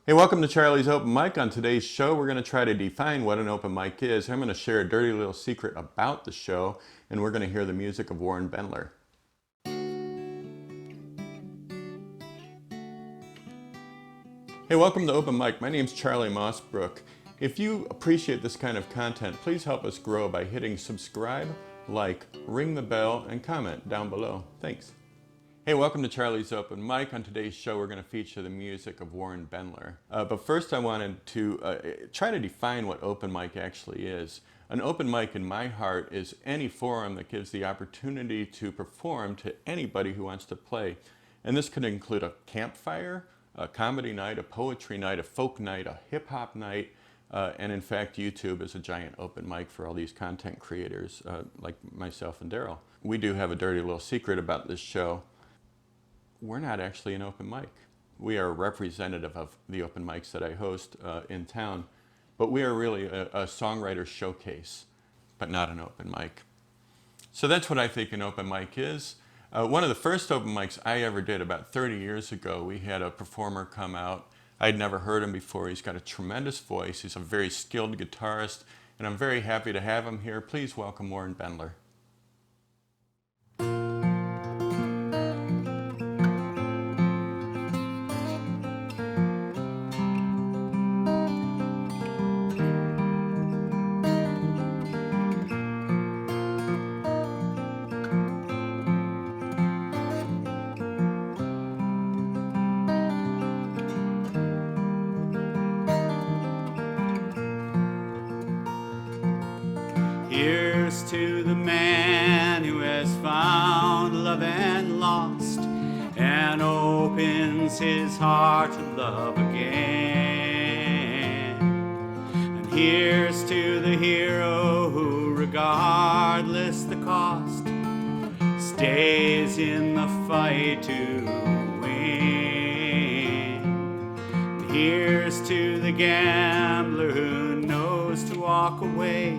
Hey, welcome to Charlie's Open Mic. On today's show, we're going to try to define what an open mic is. I'm going to share a dirty little secret about the show, and we're going to hear the music of Warren Bendler. Hey, welcome to Open Mic. My name's Charlie Mosbrook. If you appreciate this kind of content, please help us grow by hitting subscribe, like, ring the bell, and comment down below. Thanks. Hey, welcome to Charlie's Open Mic. On today's show, we're going to feature the music of Warren Bendler. But first, I wanted to try to define what open mic actually is. An open mic, in my heart, is any forum that gives the opportunity to perform to anybody who wants to play. And this could include a campfire, a comedy night, a poetry night, a folk night, a hip-hop night, and in fact, YouTube is a giant open mic for all these content creators like myself and Daryl. We do have a dirty little secret about this show. We're not actually an open mic. We are representative of the open mics that I host in town, but we are really a songwriter showcase, but not an open mic. So that's what I think an open mic is. One of the first open mics I ever did about 30 years ago, we had a performer come out. I'd never heard him before. He's got a tremendous voice. He's a very skilled guitarist, and I'm very happy to have him here. Please welcome Warren Bendler. Here's to the man who has found love and lost, and opens his heart to love again. And here's to the hero who, regardless the cost, stays in the fight to win. And here's to the gambler who knows to walk away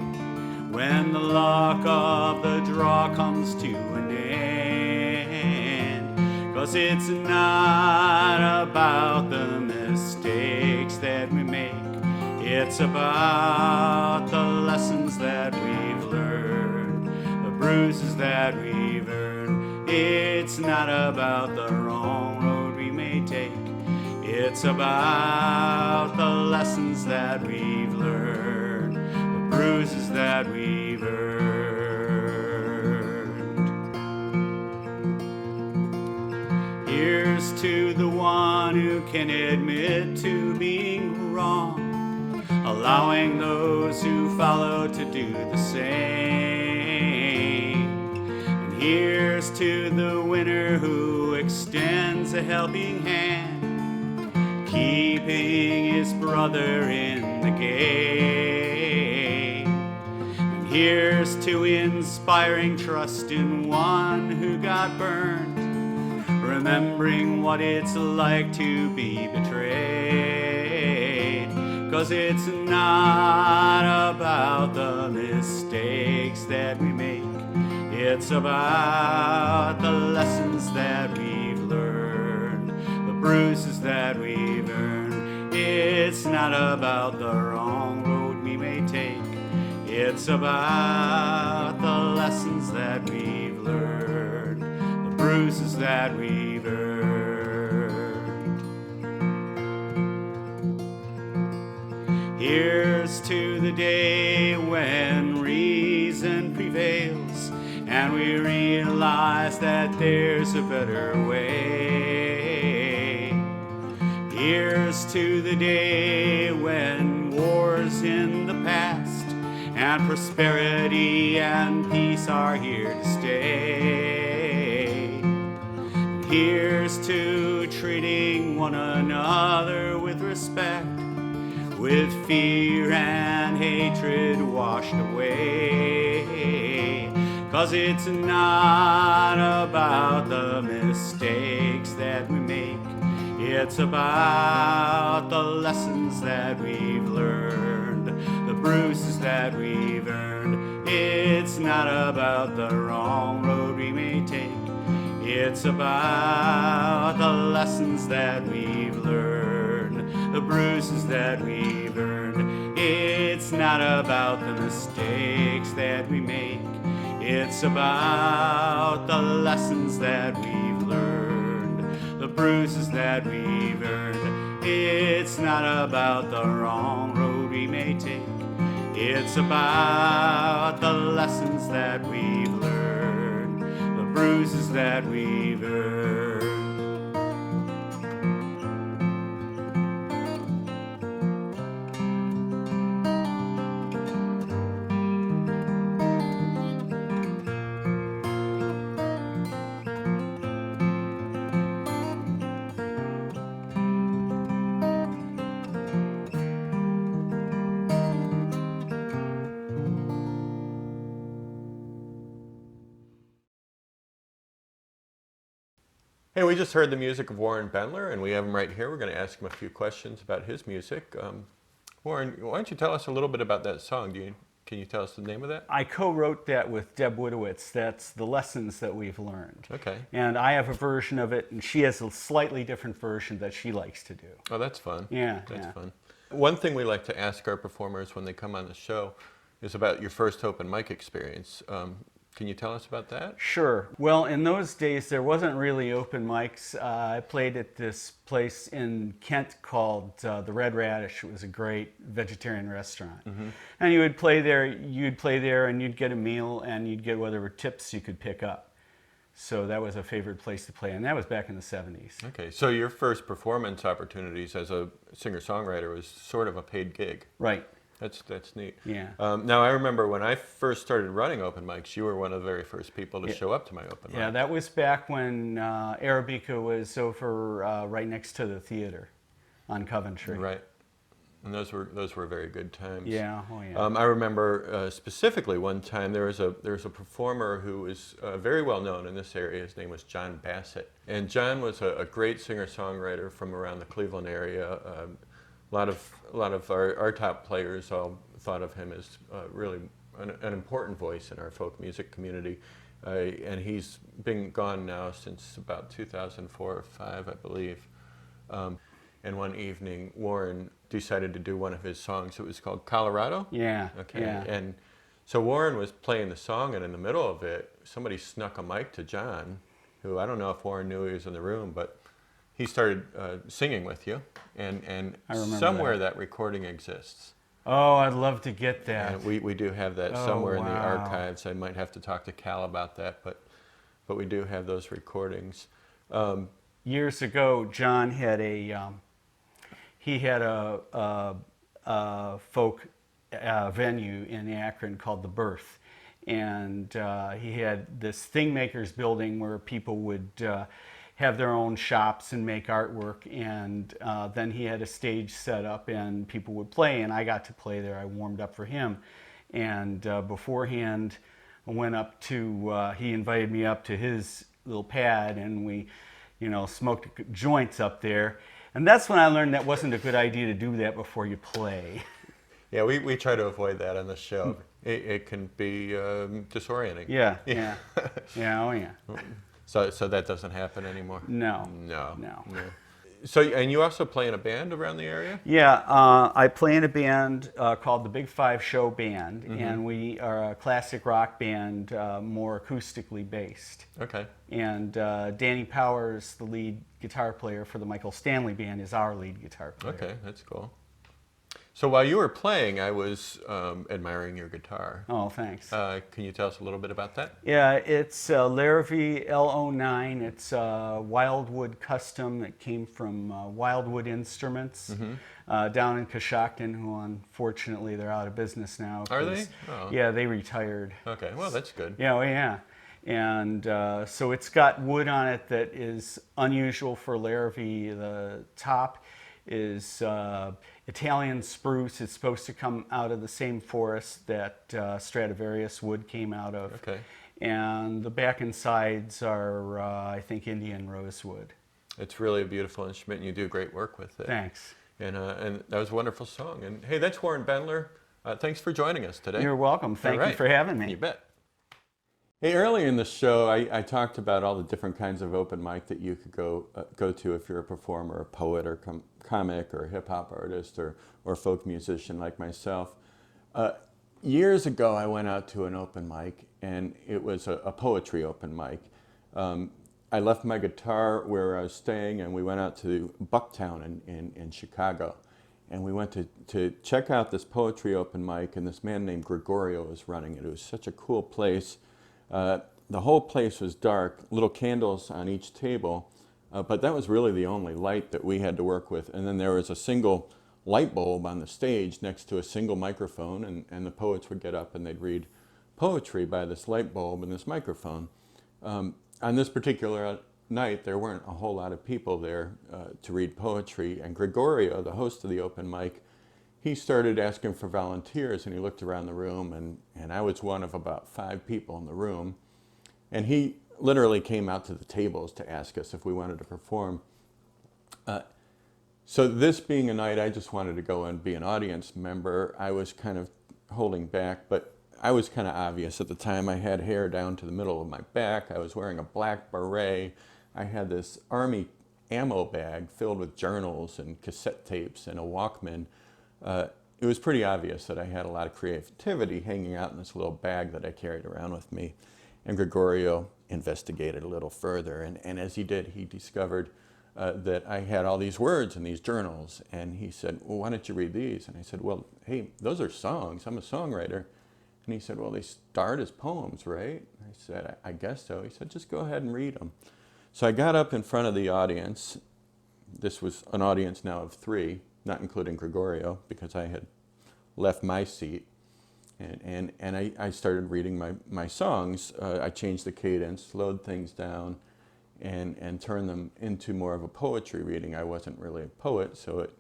when the luck of the draw comes to an end. 'Cause it's not about the mistakes that we make, it's about the lessons that we've learned, the bruises that we've earned. It's not about the wrong road we may take, it's about the lessons that we've learned, the bruises that we've earned. Here's to the one who can admit to being wrong, allowing those who follow to do the same. And here's to the winner who extends a helping hand, keeping his brother in the game. And here's to inspiring trust in one who got burned, remembering what it's like to be betrayed. 'Cause it's not about the mistakes that we make, it's about the lessons that we've learned, the bruises that we've earned. It's not about the wrong road we may take, it's about the lessons that we've learned, the bruises that we've earned. Here's to the day when reason prevails and we realize that there's a better way. Here's to the day when war's in the past and prosperity and peace are here to stay. Here's to treating one another with respect, with fear and hatred washed away. 'Cause it's not about the mistakes that we make, it's about the lessons that we've learned, the bruises that we've earned. It's not about the wrong road we may take, it's about the lessons that we've learned, the the bruises that we've earned. It's not about the mistakes that we make. It's about the lessons that we've learned, the bruises that we've earned. It's not about the wrong road we may take. It's about the lessons that we've learned, the bruises that we've earned. Hey, we just heard the music of Warren Bendler, and we have him right here. We're going to ask him a few questions about his music. Warren, why don't you tell us a little bit about that song? Can you tell us the name of that? I co-wrote that with Deb Widowitz. That's the lessons that we've learned. Okay. And I have a version of it, and she has a slightly different version that she likes to do. Oh, that's fun. Yeah, That's yeah. fun. One thing we like to ask our performers when they come on the show is about your first open mic experience. Can you tell us about that? Sure. Well, in those days, there wasn't really open mics. I played at this place in Kent called the Red Radish. It was a great vegetarian restaurant. Mm-hmm. And you'd play there, and you'd get a meal, and you'd get whatever tips you could pick up. So that was a favorite place to play, and that was back in the 70s. Okay, so your first performance opportunities as a singer-songwriter was sort of a paid gig. Right. That's neat. Yeah. Now, I remember when I first started running open mics, you were one of the very first people to show up to my open mic. Yeah, that was back when Arabica was over right next to the theater on Coventry. Right. And those were very good times. Yeah, oh yeah. I remember specifically one time there was a performer who was very well known in this area. His name was John Bassette, and John was a great singer-songwriter from around the Cleveland area. A lot of our top players all thought of him as really an important voice in our folk music community, and he's been gone now since about 2004 or 5, I believe. And one evening, Warren decided to do one of his songs. It was called Colorado. Yeah. Okay. Yeah. And so Warren was playing the song, and in the middle of it, somebody snuck a mic to John, who I don't know if Warren knew he was in the room, but he started singing with you, and I remember somewhere that recording exists. Oh, I'd love to get that. And we do have that Oh, somewhere in the wow. archives. I might have to talk to Cal about that, but we do have those recordings. Years ago, John had a folk venue in Akron called The Birth, and he had this Thingmakers building where people would have their own shops and make artwork, and then he had a stage set up and people would play, and I got to play there. I warmed up for him, and beforehand I went up to, he invited me up to his little pad, and we, smoked joints up there, and that's when I learned that wasn't a good idea to do that before you play. Yeah, we try to avoid that on the show. It can be disorienting. Yeah, yeah, yeah, oh yeah. So that doesn't happen anymore? No. So, and you also play in a band around the area? Yeah, I play in a band called the Big Five Show Band, and we are a classic rock band, more acoustically based. Okay. And Danny Powers, the lead guitar player for the Michael Stanley Band, is our lead guitar player. Okay, that's cool. So while you were playing, I was admiring your guitar. Oh, thanks. Can you tell us a little bit about that? Yeah, it's Larrivee L09. It's a Wildwood custom that came from Wildwood Instruments down in Coshocton, who unfortunately they're out of business now. Are they? Oh. Yeah, they retired. Okay, well that's good. Yeah, oh, yeah. And so it's got wood on it that is unusual for Larrivee. The top is Italian spruce. It's supposed to come out of the same forest that Stradivarius wood came out of. Okay. And the back and sides are, I think, Indian rosewood. It's really a beautiful instrument, and you do great work with it. Thanks. And that was a wonderful song. And hey, that's Warren Bendler. Thanks for joining us today. You're welcome. Thank you for having me. You bet. Hey, earlier in the show, I talked about all the different kinds of open mic that you could go to if you're a performer, a poet, or comic, or hip hop artist, or folk musician like myself. Uh, Years ago, I went out to an open mic, and it was a poetry open mic. Um, I left my guitar where I was staying, and we went out to Bucktown in Chicago. And we went to check out this poetry open mic, and this man named Gregorio was running it. It was such a cool place. The whole place was dark, little candles on each table, but that was really the only light that we had to work with. And then there was a single light bulb on the stage next to a single microphone, and the poets would get up and they'd read poetry by this light bulb and this microphone. On this particular night, there weren't a whole lot of people there to read poetry, and Gregorio, the host of the open mic, he started asking for volunteers, and he looked around the room, and I was one of about 5 people in the room. And he literally came out to the tables to ask us if we wanted to perform. So this being a night, I just wanted to go and be an audience member. I was kind of holding back, but I was kind of obvious at the time. I had hair down to the middle of my back. I was wearing a black beret. I had this army ammo bag filled with journals and cassette tapes and a Walkman. It was pretty obvious that I had a lot of creativity hanging out in this little bag that I carried around with me. And Gregorio investigated a little further, and as he did, he discovered that I had all these words in these journals, and he said, well, why don't you read these? And I said, well, hey, those are songs. I'm a songwriter. And he said, well, they start as poems, right? I said, I guess so. He said, just go ahead and read them. So I got up in front of the audience. This was an audience now of 3, not including Gregorio, because I had left my seat. And I started reading my songs. I changed the cadence, slowed things down, and turned them into more of a poetry reading. I wasn't really a poet, so it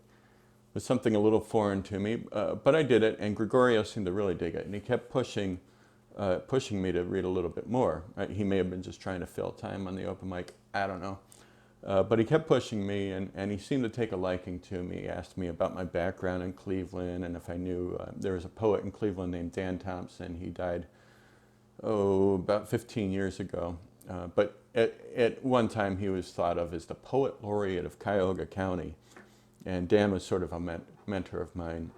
was something a little foreign to me, but I did it, and Gregorio seemed to really dig it, and he kept pushing me to read a little bit more. He may have been just trying to fill time on the open mic, I don't know. But he kept pushing me, and he seemed to take a liking to me. He asked me about my background in Cleveland, and if I knew there was a poet in Cleveland named Thompson. He died, about 15 years ago. But at one time he was thought of as the poet laureate of Cuyahoga County. And Dan was sort of a mentor of mine.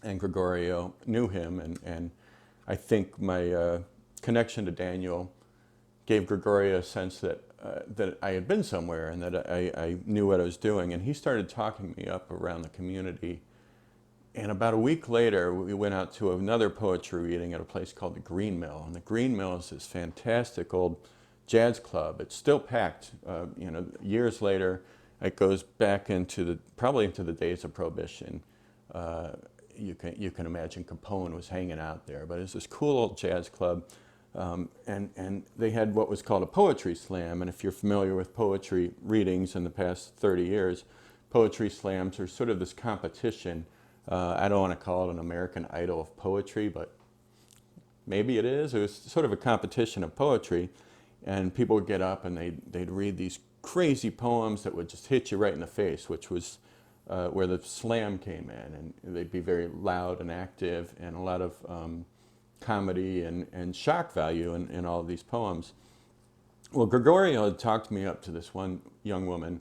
And Gregorio knew him, and I think my connection to Daniel gave Gregorio a sense that I had been somewhere and that I knew what I was doing. And he started talking me up around the community. And about a week later, we went out to another poetry reading at a place called the Green Mill. And the Green Mill is this fantastic old jazz club. It's still packed. Years later, it goes back probably into the days of Prohibition. You can imagine Capone was hanging out there. But it's this cool old jazz club. And they had what was called a poetry slam. And if you're familiar with poetry readings in the past 30 years, poetry slams are sort of this competition. I don't want to call it an American Idol of poetry, but maybe it is. It was sort of a competition of poetry. And people would get up and they'd read these crazy poems that would just hit you right in the face, which was where the slam came in. And they'd be very loud and active, and a lot of comedy and shock value in all of these poems. Well, Gregorio had talked me up to this one young woman,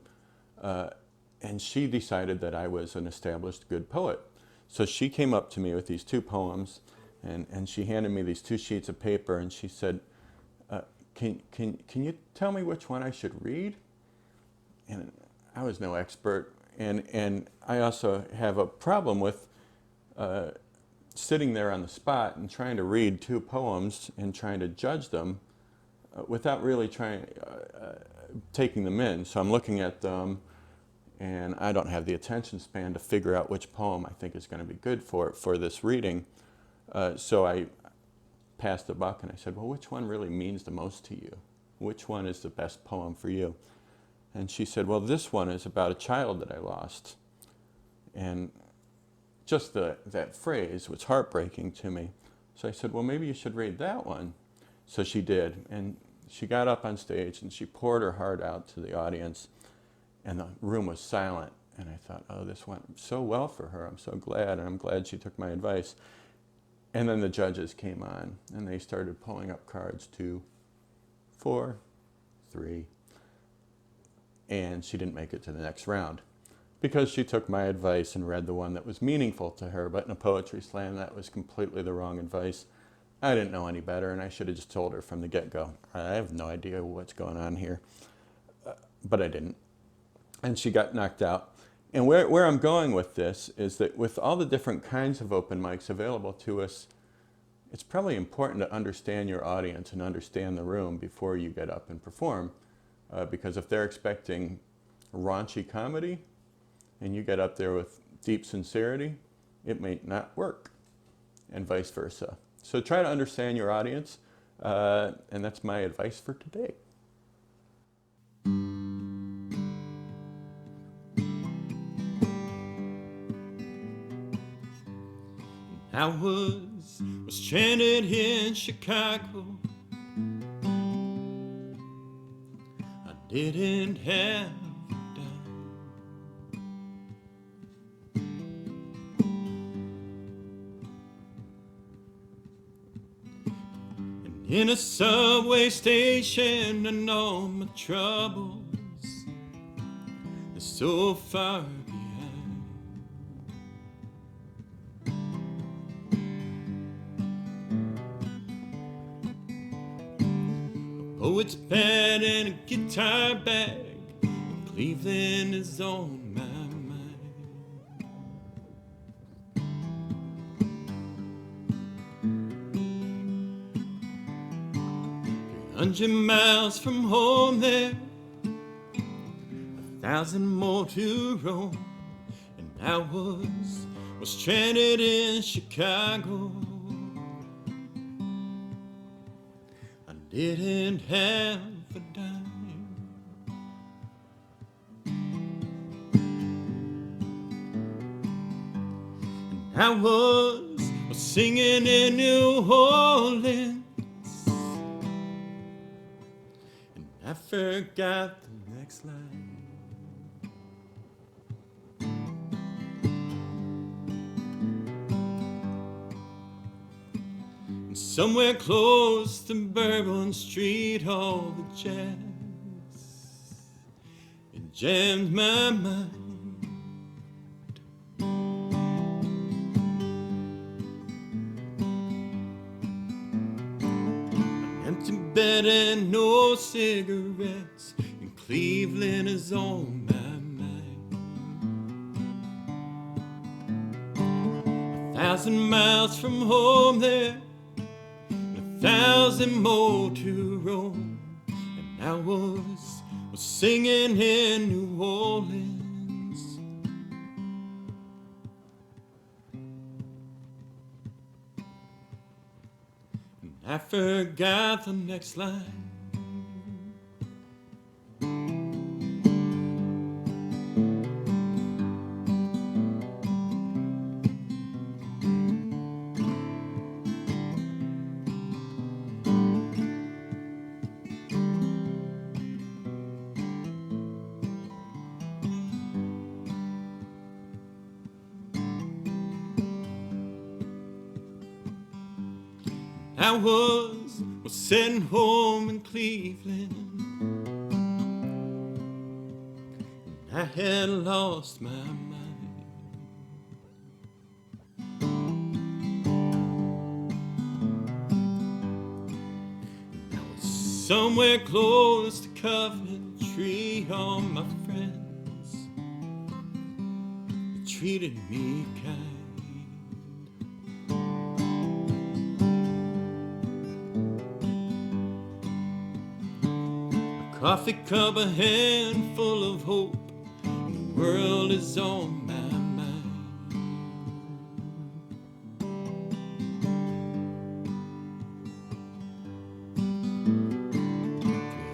and she decided that I was an established good poet. So she came up to me with these 2 poems, and she handed me these 2 sheets of paper, and she said, can you tell me which one I should read? And I was no expert, and I also have a problem with sitting there on the spot and trying to read 2 poems and trying to judge them without really taking them in. So I'm looking at them, and I don't have the attention span to figure out which poem I think is going to be good for this reading. So I passed the buck and I said, well, which one really means the most to you? Which one is the best poem for you? And she said, well, this one is about a child that I lost. And just that phrase was heartbreaking to me. So I said, well, maybe you should read that one. So she did, and she got up on stage and she poured her heart out to the audience, and the room was silent. And I thought, oh, this went so well for her. I'm so glad, and I'm glad she took my advice. And then the judges came on and they started pulling up cards 2, 4, 3, and she didn't make it to the next round because she took my advice and read the one that was meaningful to her. But in a poetry slam, that was completely the wrong advice. I didn't know any better, and I should have just told her from the get-go. I have no idea what's going on here, but I didn't. And she got knocked out. And where I'm going with this is that with all the different kinds of open mics available to us, it's probably important to understand your audience and understand the room before you get up and perform. Because if they're expecting raunchy comedy and you get up there with deep sincerity, it may not work, and vice versa. So try to understand your audience, and that's my advice for today. I was stranded in Chicago. I didn't have a dime. And in a subway station, I know my troubles are so far behind. Oh, it's bad and a guitar bag. Cleveland is on my mind. 300 miles from home there, 1,000 more to roam. And I was stranded in Chicago. Didn't have a dime. And I was singing in New Orleans, and I forgot the next line. Somewhere close to Bourbon Street, all the jazz, it jammed my mind. An empty bed and no cigarettes, and Cleveland is on my mind. 1,000 miles from home there, 1,000 more to roam. And I was singing in New Orleans. And I forgot the next line. I was sitting home in Cleveland, and I had lost my mind. And I was somewhere close to Coventry. All my friends treated me kind. Coffee cup, a handful of hope, and the world is on my mind.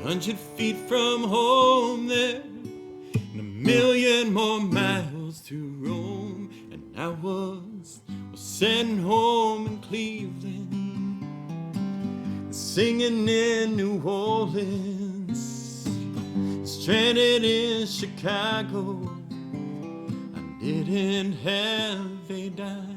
300 feet from home there, and 1,000,000 more miles to roam. And I was sitting home in Cleveland, singing in New Orleans, stranded in Chicago. I didn't have a dime.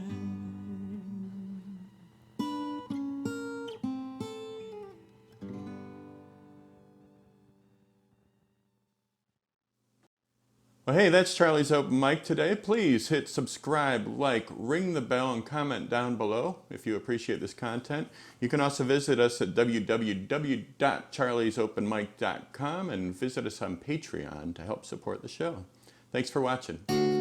Well, hey, that's Charlie's Open Mic today. Please hit subscribe, like, ring the bell, and comment down below if you appreciate this content. You can also visit us at www.charliesopenmic.com and visit us on Patreon to help support the show. Thanks for watching.